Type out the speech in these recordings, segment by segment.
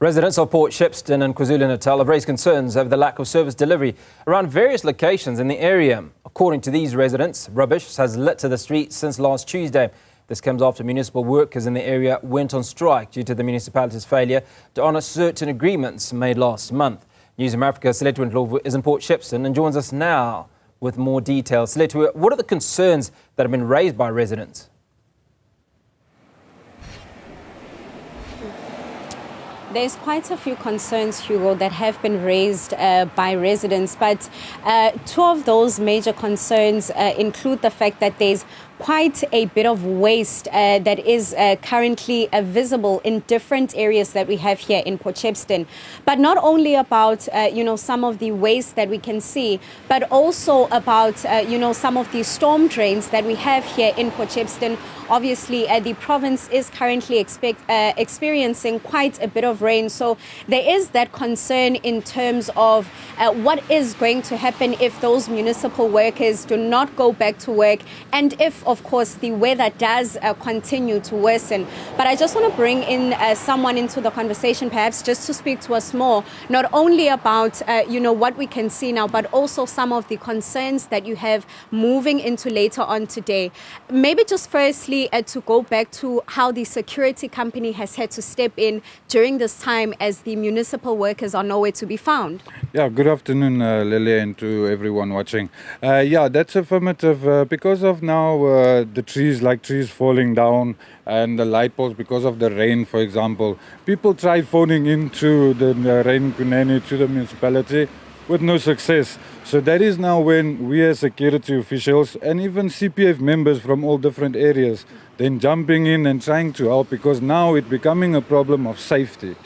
Residents of Port Shepstone and Kwazulu-Natal have raised concerns over the lack of service delivery around various locations in the area. According to these residents, rubbish has littered the streets since last Tuesday. This comes after municipal workers in the area went on strike due to the municipality's failure to honour certain agreements made last month. Newzroom Afrika Silethiwe Ndlovu is in Port Shepstone and joins us now with more details. Silethiwe, what are the concerns that have been raised by residents? There's quite a few concerns, Hugo, that have been raised by residents, but two of those major concerns include the fact that there's quite a bit of waste that is currently visible in different areas that we have here in Port Shepstone. But not only about, some of the waste that we can see, but also about, some of the storm drains that we have here in Port Shepstone. Obviously, the province is currently experiencing quite a bit of rain. So there is that concern in terms of what is going to happen if those municipal workers do not go back to work and if, of course, the weather does continue to worsen. But I just want to bring in someone into the conversation, perhaps just to speak to us more, not only about, what we can see now, but also some of the concerns that you have moving into later on today. Maybe just firstly, to go back to how the security company has had to step in during this time as the municipal workers are nowhere to be found. Yeah, good afternoon, Lily, and to everyone watching. That's affirmative because of now the trees falling down and the light poles because of the rain, for example. People tried phoning into the rain kunene to the municipality with no success. So that is now when we as security officials and even CPF members from all different areas then jumping in and trying to help, because now it's becoming a problem of safety.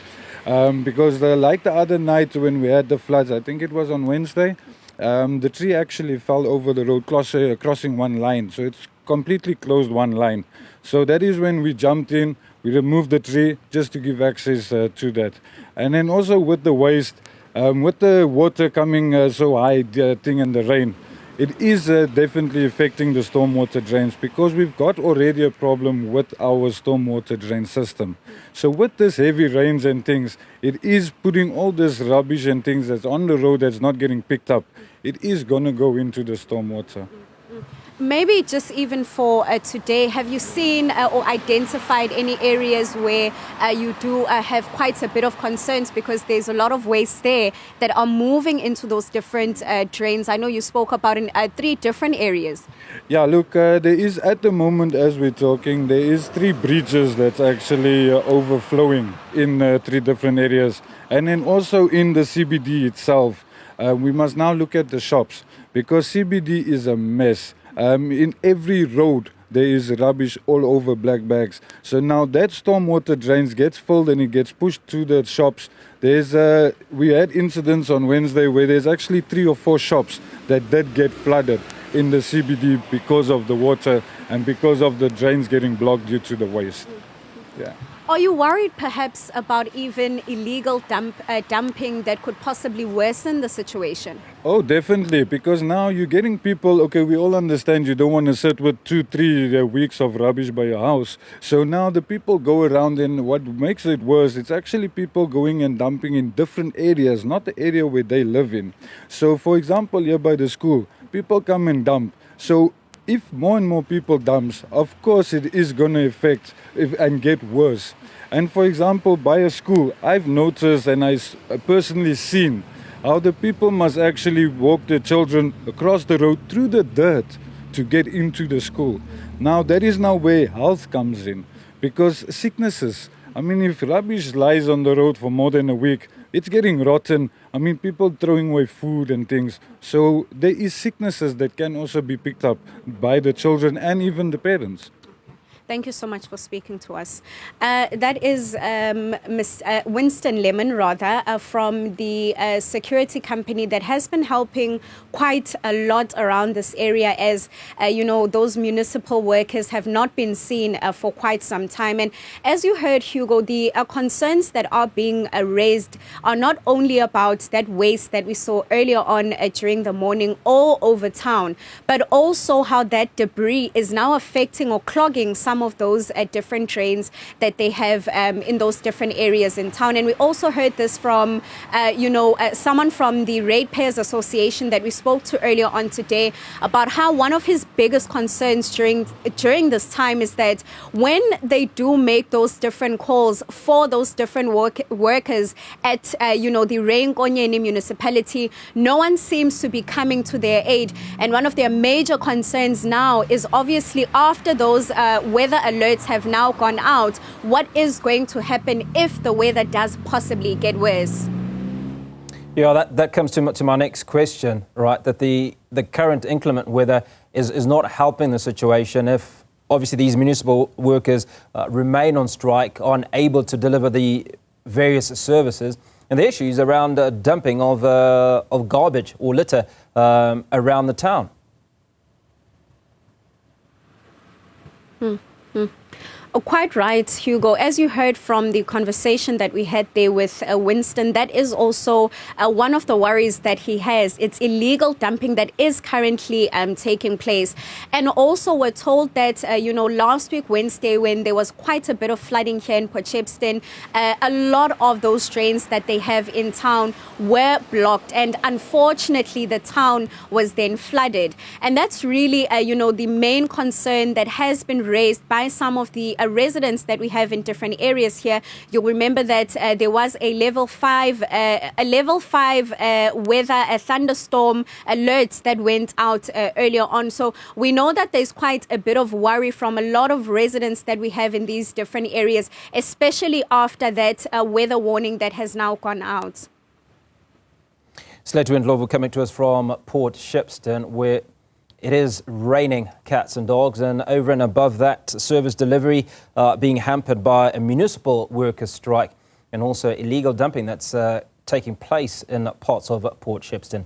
Because like the other night when we had the floods, I think it was on Wednesday, the tree actually fell over the road crossing one line. So it's completely closed one line. So that is when we jumped in, we removed the tree just to give access to that. And then also with the waste, with the water coming so high in the rain, it is definitely affecting the stormwater drains, because we've got already a problem with our stormwater drain system. So with this heavy rains and things, it is putting all this rubbish and things that's on the road that's not getting picked up. It is going to go into the stormwater. Maybe just even for today, have you seen or identified any areas where you do have quite a bit of concerns, because there's a lot of waste there that are moving into those different drains? I know you spoke about in 3 different areas. Yeah, look, there is at the moment as we're talking, there is 3 breaches that's actually overflowing in 3 different areas. And then also in the CBD itself, we must now look at the shops, because CBD is a mess. In every road, there is rubbish all over black bags. So now that stormwater drains gets filled and it gets pushed to the shops. We had incidents on Wednesday where there's actually 3 or 4 shops that did get flooded in the CBD because of the water and because of the drains getting blocked due to the waste. Yeah. Are you worried perhaps about even illegal dumping that could possibly worsen the situation? Oh, definitely, because now you're getting people, okay, we all understand you don't want to sit with 2-3 weeks of rubbish by your house. So now the people go around, and what makes it worse, it's actually people going and dumping in different areas, not the area where they live in. So for example, here by the school, people come and dump. So if more and more people dumps, of course it is going to affect and get worse. And for example, by a school, I've noticed and I've personally seen how the people must actually walk their children across the road through the dirt to get into the school. Now that is now where health comes in, because sicknesses, if rubbish lies on the road for more than a week, it's getting rotten. People throwing away food and things. So there is sicknesses that can also be picked up by the children and even the parents. Thank you so much for speaking to us. That is Winston Lemon, from the security company that has been helping quite a lot around this area, as those municipal workers have not been seen for quite some time. And as you heard, Hugo, the concerns that are being raised are not only about that waste that we saw earlier on during the morning all over town, but also how that debris is now affecting or clogging some some of those different drains that they have in those different areas in town. And we also heard this from, someone from the Ratepayers Association that we spoke to earlier on today about how one of his biggest concerns during this time is that when they do make those different calls for those different workers at, the Rainkonyeni municipality, no one seems to be coming to their aid. And one of their major concerns now is obviously after those weather alerts have now gone out, what is going to happen if the weather does possibly get worse? Yeah, that comes to my next question, right? That the current inclement weather is not helping the situation if obviously these municipal workers remain on strike, unable to deliver the various services. And the issues around dumping of garbage or litter around the town. Quite right, Hugo. As you heard from the conversation that we had there with Winston, that is also one of the worries that he has. It's illegal dumping that is currently taking place. And also we're told that, last week, Wednesday, when there was quite a bit of flooding here in Port Shepstone, a lot of those drains that they have in town were blocked. And unfortunately, the town was then flooded. And that's really, the main concern that has been raised by some of the residents that we have in different areas here. You'll remember that there was a level 5 weather, a thunderstorm alerts that went out earlier on. So we know that there's quite a bit of worry from a lot of residents that we have in these different areas, especially after that weather warning that has now gone out. Silethiwe and Ndlovu coming to us from Port Shepstone, where it is raining cats and dogs, and over and above that, service delivery being hampered by a municipal workers' strike and also illegal dumping that's taking place in parts of Port Shepstone.